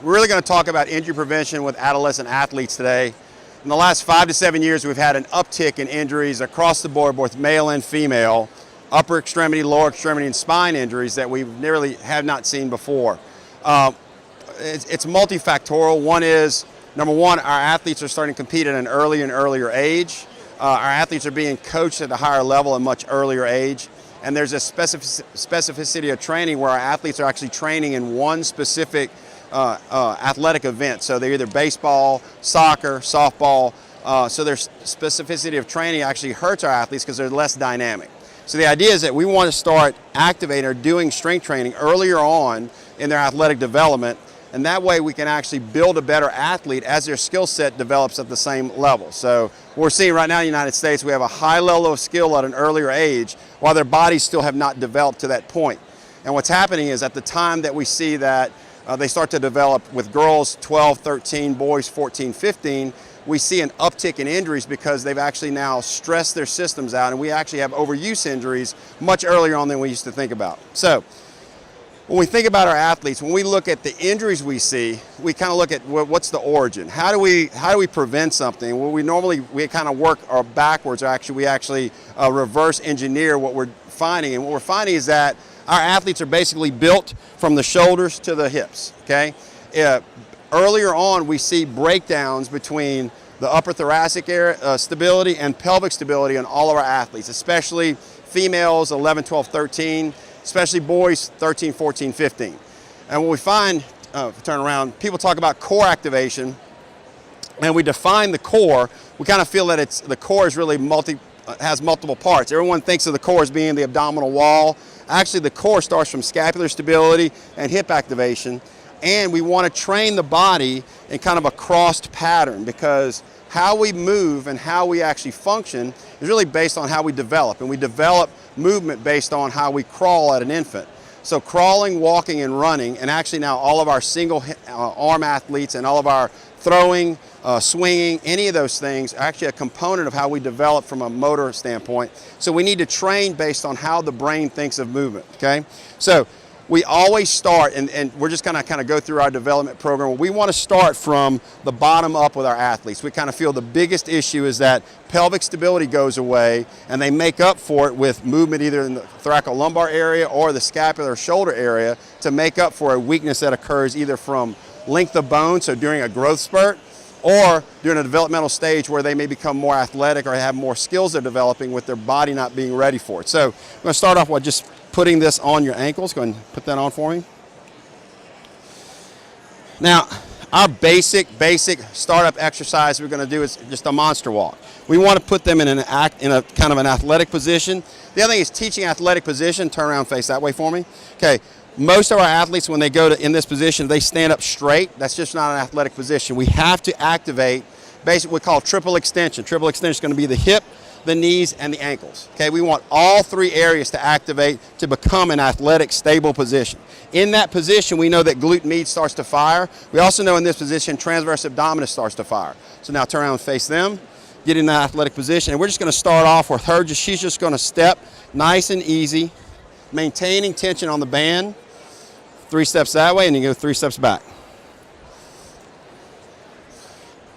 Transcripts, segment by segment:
We're really going to talk about injury prevention with adolescent athletes today. In the last 5 to 7 years, we've had an uptick in injuries across the board, both male and female, upper extremity, lower extremity, and spine injuries that we nearly have not seen before. It's multifactorial. One is, number one, our athletes are starting to compete at an earlier and earlier age. Our athletes are being coached at a higher level at a much earlier age. And there's a specificity of training where our athletes are actually training in one specific athletic event. So they're either baseball, soccer, softball. So their specificity of training actually hurts our athletes because they're less dynamic. So the idea is that we want to start activating or doing strength training earlier on in their athletic development, and that way we can actually build a better athlete as their skill set develops at the same level. So what we're seeing right now in the United States, we have a high level of skill at an earlier age while their bodies still have not developed to that point. And what's happening is at the time that we see that they start to develop with girls 12, 13, boys 14, 15, we see an uptick in injuries because they've actually now stressed their systems out, and we actually have overuse injuries much earlier on than we used to think about. So when we think about our athletes, when we look at the injuries we see, we kind of look at what's the origin. How do we prevent something? Well, we kind of work backwards, or actually we actually reverse engineer what we're finding. And what we're finding is that our athletes are basically built from the shoulders to the hips, okay? Earlier on, we see breakdowns between the upper thoracic area stability and pelvic stability in all of our athletes, especially females 11, 12, 13, especially boys 13, 14, 15. And what we find, turn around, people talk about core activation, and we define the core. We kind of feel that the core is really has multiple parts. Everyone thinks of the core as being the abdominal wall. Actually, the core starts from scapular stability and hip activation. And we want to train the body in kind of a crossed pattern, because how we move and how we actually function is really based on how we develop. And we develop movement based on how we crawl at an infant. So crawling, walking, and running, and actually now all of our single arm athletes and all of our throwing, swinging, any of those things are actually a component of how we develop from a motor standpoint. So we need to train based on how the brain thinks of movement, okay? So we always start, and we're just going to kind of go through our development program. We want to start from the bottom up with our athletes. We kind of feel the biggest issue is that pelvic stability goes away, and they make up for it with movement either in the thoracolumbar area or the scapular shoulder area to make up for a weakness that occurs either from length of bone, so during a growth spurt, or during a developmental stage where they may become more athletic or have more skills they're developing with their body not being ready for it. So I'm going to start off with just putting this on your ankles. Go ahead and put that on for me. Now, our basic startup exercise we're going to do is just a monster walk. We want to put them in a kind of an athletic position. The other thing is teaching athletic position. Turn around, face that way for me. Okay. Most of our athletes, when they go in this position, they stand up straight. That's just not an athletic position. We have to activate basically what we call triple extension. Triple extension is going to be the hip, the knees, and the ankles. Okay, we want all three areas to activate to become an athletic, stable position. In that position, we know that glute med starts to fire. We also know in this position, transverse abdominis starts to fire. So now turn around and face them. Get in that athletic position, and we're just going to start off with her. She's just going to step nice and easy, maintaining tension on the band. 3 steps that way, and you go 3 steps back.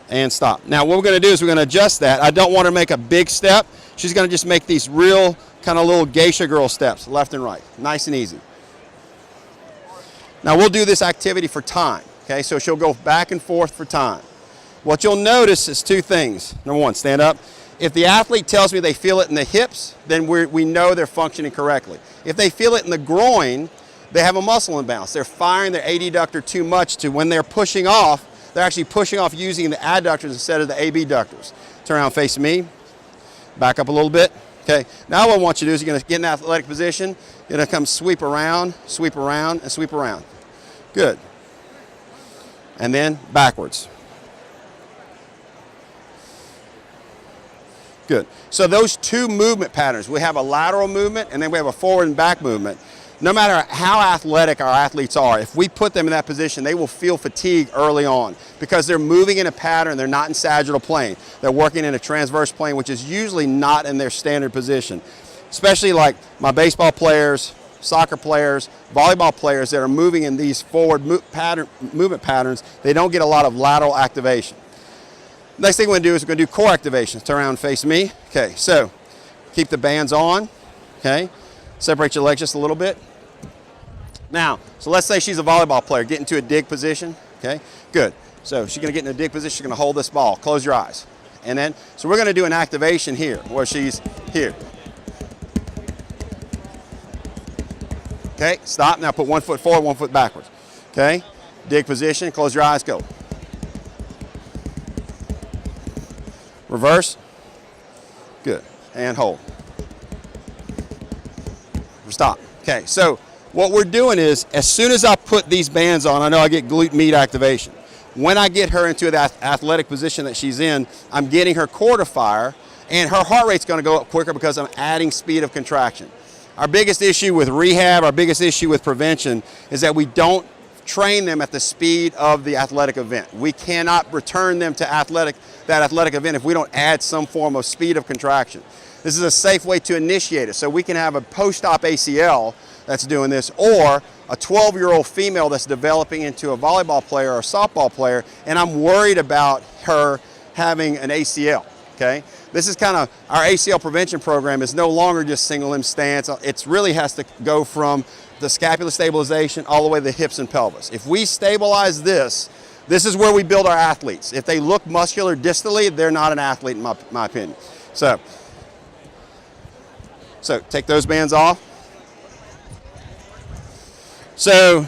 And stop. Now what we're going to do is we're going to adjust that. I don't want her to make a big step. She's going to just make these real kind of little geisha girl steps, left and right. Nice and easy. Now we'll do this activity for time. Okay, so she'll go back and forth for time. What you'll notice is 2 things. Number 1, stand up. If the athlete tells me they feel it in the hips, then we know they're functioning correctly. If they feel it in the groin, they have a muscle imbalance. They're firing their adductor too much to when they're pushing off, they're actually pushing off using the adductors instead of the abductors. Turn around, face me. Back up a little bit. Okay, now what I want you to do is you're going to get in an athletic position. You're going to come sweep around, and sweep around. Good. And then backwards. Good. So those 2 movement patterns, we have a lateral movement and then we have a forward and back movement. No matter how athletic our athletes are, if we put them in that position, they will feel fatigue early on because they're moving in a pattern. They're not in sagittal plane. They're working in a transverse plane, which is usually not in their standard position. Especially like my baseball players, soccer players, volleyball players that are moving in these forward movement patterns, they don't get a lot of lateral activation. Next thing we're going to do is we're going to do core activation. Turn around and face me. Okay, so keep the bands on. Okay, separate your legs just a little bit. Now, so let's say she's a volleyball player, get into a dig position. Okay, good. So she's going to get in a dig position, she's going to hold this ball. Close your eyes. And then, so we're going to do an activation here, where she's here. Okay, stop. Now put 1 foot forward, 1 foot backwards. Okay, dig position, close your eyes, go. Reverse. Good. And hold. Stop. Okay, so what we're doing is, as soon as I put these bands on, I know I get glute med activation. When I get her into that athletic position that she's in, I'm getting her core to fire, and her heart rate's going to go up quicker because I'm adding speed of contraction. Our biggest issue with rehab, our biggest issue with prevention is that we don't train them at the speed of the athletic event. We cannot return them to that athletic event if we don't add some form of speed of contraction. This is a safe way to initiate it. So we can have a post-op ACL that's doing this, or a 12-year-old female that's developing into a volleyball player or a softball player, and I'm worried about her having an ACL, okay? This is kind of, our ACL prevention program is no longer just single limb stance. It really has to go from the scapular stabilization all the way to the hips and pelvis. If we stabilize this, this is where we build our athletes. If they look muscular distally, they're not an athlete in my opinion. So take those bands off. So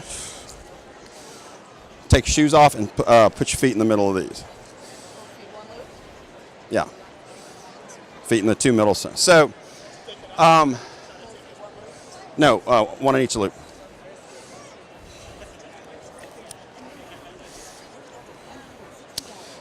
take your shoes off and put your feet in the middle of these. Yeah. Feet in the two middle. So, no, one on each loop.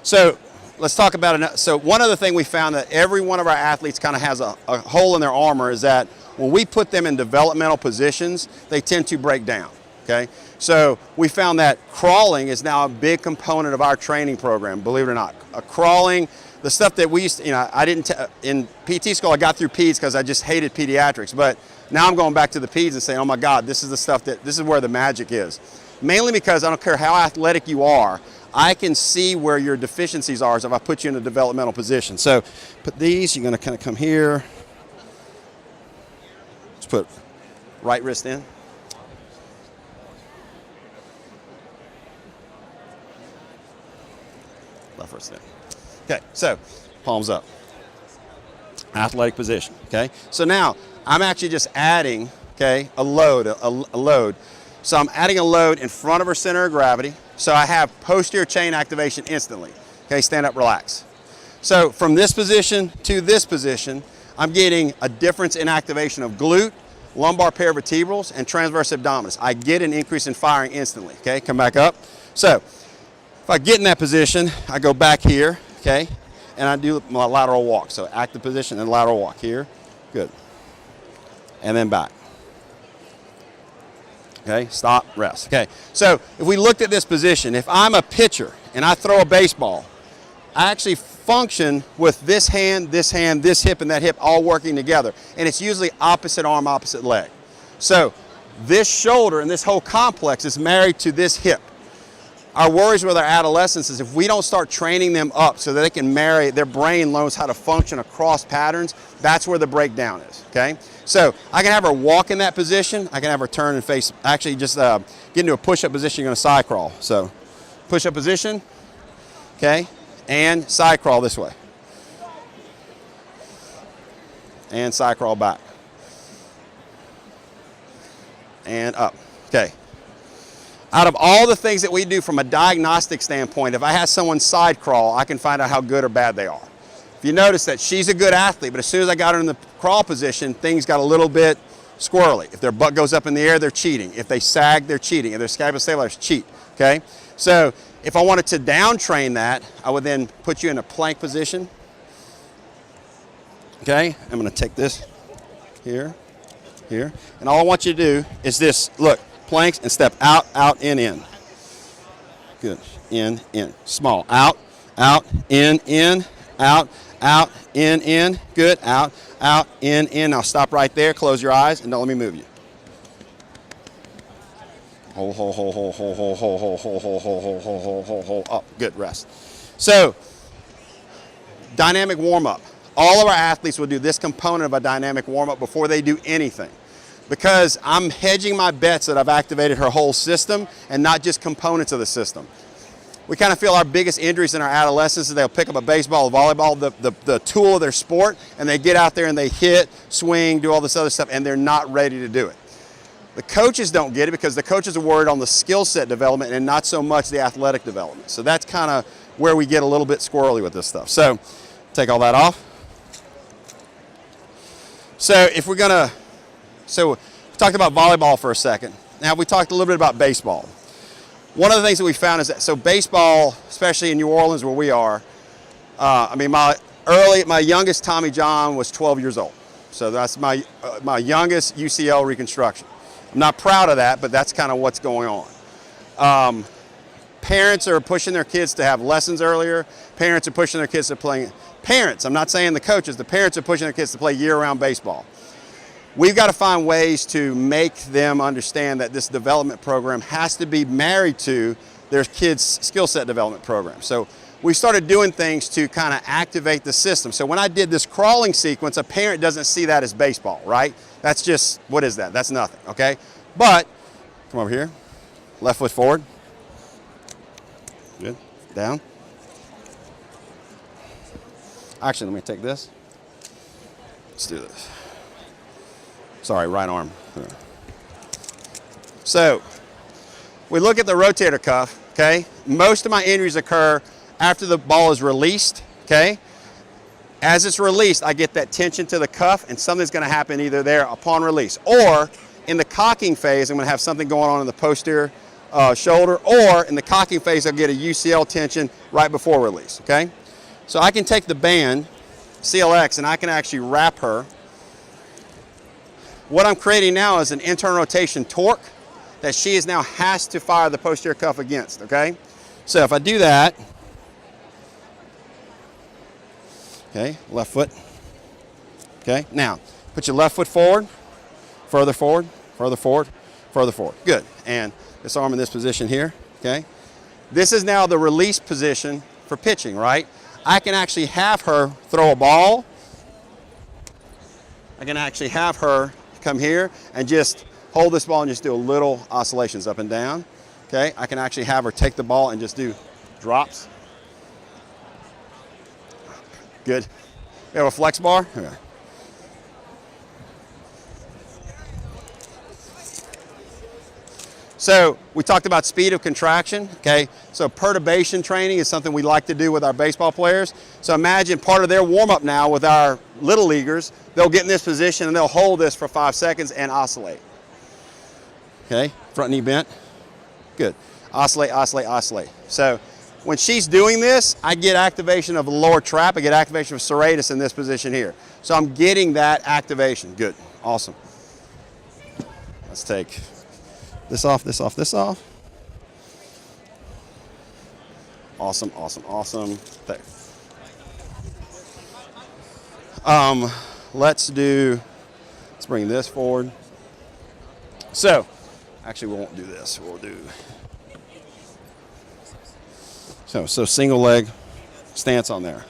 So let's talk about it. So one other thing we found that every one of our athletes kind of has a hole in their armor is that when we put them in developmental positions, they tend to break down. Okay, so we found that crawling is now a big component of our training program, believe it or not. Crawling, the stuff that we used to, I didn't, in PT school I got through peds because I just hated pediatrics, but now I'm going back to the peds and saying, oh my God, this is the stuff this is where the magic is. Mainly because I don't care how athletic you are, I can see where your deficiencies are if I put you in a developmental position. So put these, you're going to kind of come here. Let's put right wrist in. Left wrist in. Okay, so palms up. Athletic position, okay? So now I'm actually just adding, okay, a load. So I'm adding a load in front of her center of gravity. So I have posterior chain activation instantly. Okay, stand up, relax. So from this position to this position, I'm getting a difference in activation of glute, lumbar paravertebrals, and transverse abdominis. I get an increase in firing instantly. Okay, come back up. So if I get in that position, I go back here, okay, and I do my lateral walk. So active position and lateral walk here. Good. And then back. Okay, stop, rest. Okay, so if we looked at this position, if I'm a pitcher and I throw a baseball, I actually function with this hand, this hip, and that hip all working together. And it's usually opposite arm, opposite leg. So this shoulder and this whole complex is married to this hip. Our worries with our adolescents is if we don't start training them up so that they can marry, their brain knows how to function across patterns, that's where the breakdown is, okay? So I can have her walk in that position. I can have her turn and face, actually just get into a push-up position, you're gonna side crawl. So push-up position, okay? And side crawl this way. And side crawl back. And up, okay. Out of all the things that we do from a diagnostic standpoint, if I have someone side crawl, I can find out how good or bad they are. If you notice that she's a good athlete, but as soon as I got her in the crawl position, things got a little bit squirrely. If their butt goes up in the air, they're cheating. If they sag, they're cheating. If they're scapular stabilized, cheat, okay? So if I wanted to down train that, I would then put you in a plank position. Okay, I'm gonna take this here, here, and all I want you to do is this, look, planks and step out, out, in. Good, in, small, out, in, out, in, good, out, in. Now stop right there, close your eyes, and don't let me move you. Hold, hold, hold, hold, hold, hold, hold, hold, hold, hold, hold, hold, hold, hold, hold, hold, up. Good, rest. So, dynamic warm-up. All of our athletes will do this component of a dynamic warm-up before they do anything, because I'm hedging my bets that I've activated her whole system and not just components of the system. We kind of feel our biggest injuries in our adolescents is they'll pick up a baseball, a volleyball, the tool of their sport, and they get out there and they hit, swing, do all this other stuff, and they're not ready to do it. The coaches don't get it because the coaches are worried on the skill set development and not so much the athletic development. So that's kind of where we get a little bit squirrely with this stuff. So take all that off. So if we're gonna, so we talked about volleyball for a second. Now we talked a little bit about baseball. One of the things that we found is that, so baseball, especially in New Orleans where we are, I mean my youngest Tommy John was 12 years old. So that's my youngest UCL reconstruction. I'm not proud of that, but that's kind of what's going on. Parents are pushing their kids to have lessons earlier. Parents are pushing their kids to play. Parents, I'm not saying the coaches, the parents are pushing their kids to play year-round baseball. We've got to find ways to make them understand that this development program has to be married to their kids' skill set development program. So we started doing things to kind of activate the system. So when I did this crawling sequence, a parent doesn't see that as baseball, right? That's just, what is that? That's nothing, okay? But, come over here, left foot forward. Good, down. Actually, let me take this. Let's do this. Sorry, right arm. So, we look at the rotator cuff, okay? Most of my injuries occur after the ball is released, okay? As it's released, I get that tension to the cuff, and something's gonna happen either there upon release, or in the cocking phase, I'm gonna have something going on in the posterior shoulder, or in the cocking phase, I'll get a UCL tension right before release, okay? So I can take the band, CLX, and I can actually wrap her. What I'm creating now is an internal rotation torque that she is now has to fire the posterior cuff against, okay? So if I do that, okay, left foot, okay? Now, put your left foot forward, further forward, further forward, further forward. Good, and this arm in this position here, okay? This is now the release position for pitching, right? I can actually have her throw a ball. I can actually have her come here and just hold this ball and just do a little oscillations up and down. Okay, I can actually have her take the ball and just do drops. Good. We have a flex bar. Okay. So we talked about speed of contraction, okay? So perturbation training is something we like to do with our baseball players. So imagine part of their warm-up now with our little leaguers, they'll get in this position and they'll hold this for 5 seconds and oscillate. Okay, front knee bent, good. Oscillate, oscillate, oscillate. So when she's doing this, I get activation of the lower trap, I get activation of serratus in this position here. So I'm getting that activation, good, awesome. Let's take this off, this off, this off. Awesome, awesome, awesome. There. Let's bring this forward. So, actually we won't do this, we'll do. So single leg stance on there.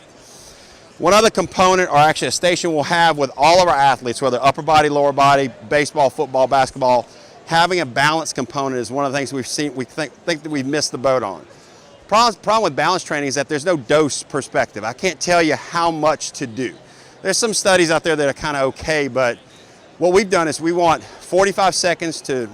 One other component, or actually a station we'll have with all of our athletes, whether upper body, lower body, baseball, football, basketball, having a balance component is one of the things we've seen, we think that we've missed the boat on. Problem with balance training is that there's no dose perspective. I can't tell you how much to do. There's some studies out there that are kind of okay, but what we've done is we want 45 seconds to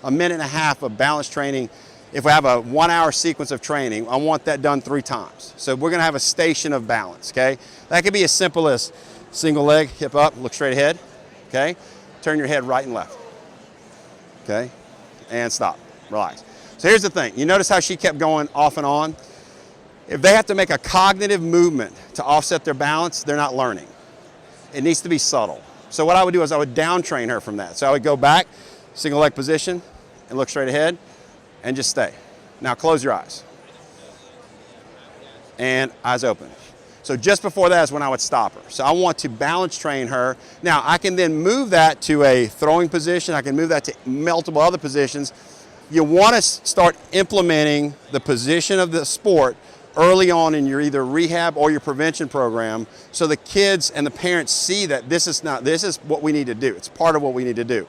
a minute and a half of balance training. If we have a 1 hour sequence of training, I want that done 3 times. So we're gonna have a station of balance, okay? That could be as simple as single leg, hip up, look straight ahead, okay? Turn your head right and left. Okay, and stop, relax. So here's the thing, you notice how she kept going off and on? If they have to make a cognitive movement to offset their balance, they're not learning. It needs to be subtle. So what I would do is I would down train her from that. So I would go back, single leg position, and look straight ahead, and just stay. Now close your eyes. And eyes open. So just before that is when I would stop her. So I want to balance train her. Now I can then move that to a throwing position. I can move that to multiple other positions. You want to start implementing the position of the sport early on in your either rehab or your prevention program, so the kids and the parents see that this is what we need to do. It's part of what we need to do.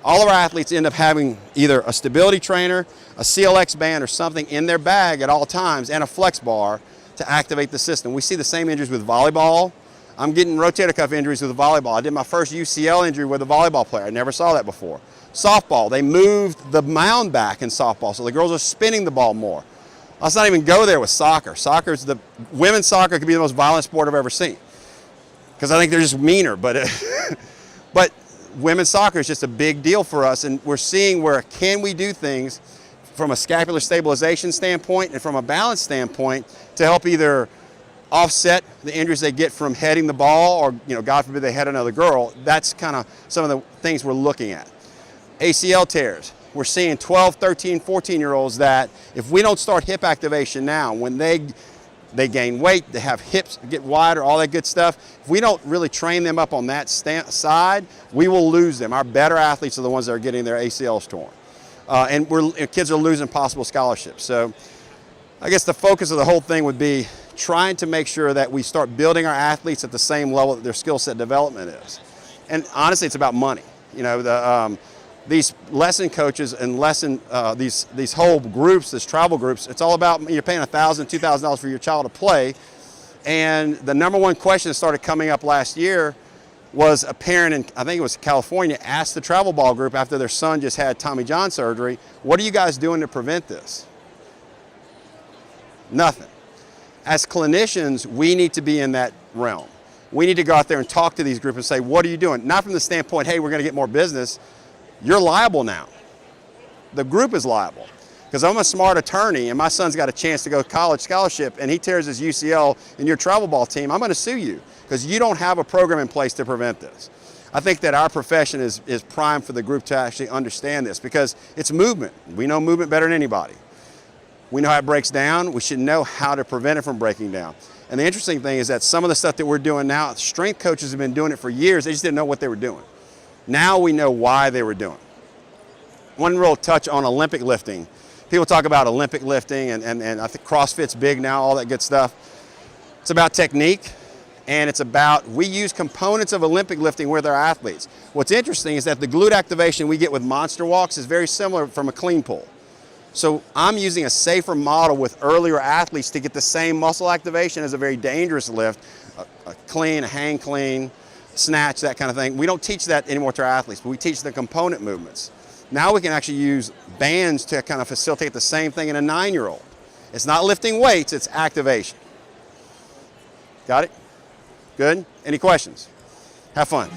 All of our athletes end up having either a stability trainer, a CLX band, or something in their bag at all times, and a flex bar to activate the system. We see the same injuries with volleyball. I'm getting rotator cuff injuries with volleyball. I did my first UCL injury with a volleyball player. I never saw that before. Softball, they moved the mound back in softball, so the girls are spinning the ball more. Let's not even go there with soccer. Women's soccer could be the most violent sport I've ever seen, because I think they're just meaner, but women's soccer is just a big deal for us, and we're seeing where can we do things from a scapular stabilization standpoint and from a balance standpoint to help either offset the injuries they get from heading the ball, or God forbid they head another girl. That's kind of some of the things we're looking at. ACL tears. We're seeing 12, 13, 14-year-olds that if we don't start hip activation now, when they gain weight, they have hips get wider, all that good stuff. If we don't really train them up on that side, we will lose them. Our better athletes are the ones that are getting their ACLs torn. And kids are losing possible scholarships. So I guess the focus of the whole thing would be trying to make sure that we start building our athletes at the same level that their skill set development is. And honestly, it's about money. These lesson coaches and these whole groups, these travel groups, it's all about you're paying $1,000, $2,000 for your child to play. And the number one question that started coming up last year was a parent in, I think it was California, asked the travel ball group after their son just had Tommy John surgery, what are you guys doing to prevent this? Nothing. As clinicians, we need to be in that realm. We need to go out there and talk to these groups and say, what are you doing? Not from the standpoint, hey, we're going to get more business. You're liable now. The group is liable. Because I'm a smart attorney and my son's got a chance to go college scholarship and he tears his UCL in your travel ball team, I'm going to sue you because you don't have a program in place to prevent this. I think that our profession is primed for the group to actually understand this, because it's movement. We know movement better than anybody. We know how it breaks down. We should know how to prevent it from breaking down. And the interesting thing is that some of the stuff that we're doing now, strength coaches have been doing it for years. They just didn't know what they were doing. Now we know why they were doing it. One real touch on Olympic lifting. People talk about Olympic lifting, and I think CrossFit's big now, all that good stuff. It's about technique, and it's about, we use components of Olympic lifting with our athletes. What's interesting is that the glute activation we get with monster walks is very similar from a clean pull. So I'm using a safer model with earlier athletes to get the same muscle activation as a very dangerous lift, a clean, a hang clean, snatch, that kind of thing. We don't teach that anymore to our athletes, but we teach the component movements. Now we can actually use bands to kind of facilitate the same thing in a 9-year-old. It's not lifting weights, it's activation. Got it? Good? Any questions? Have fun.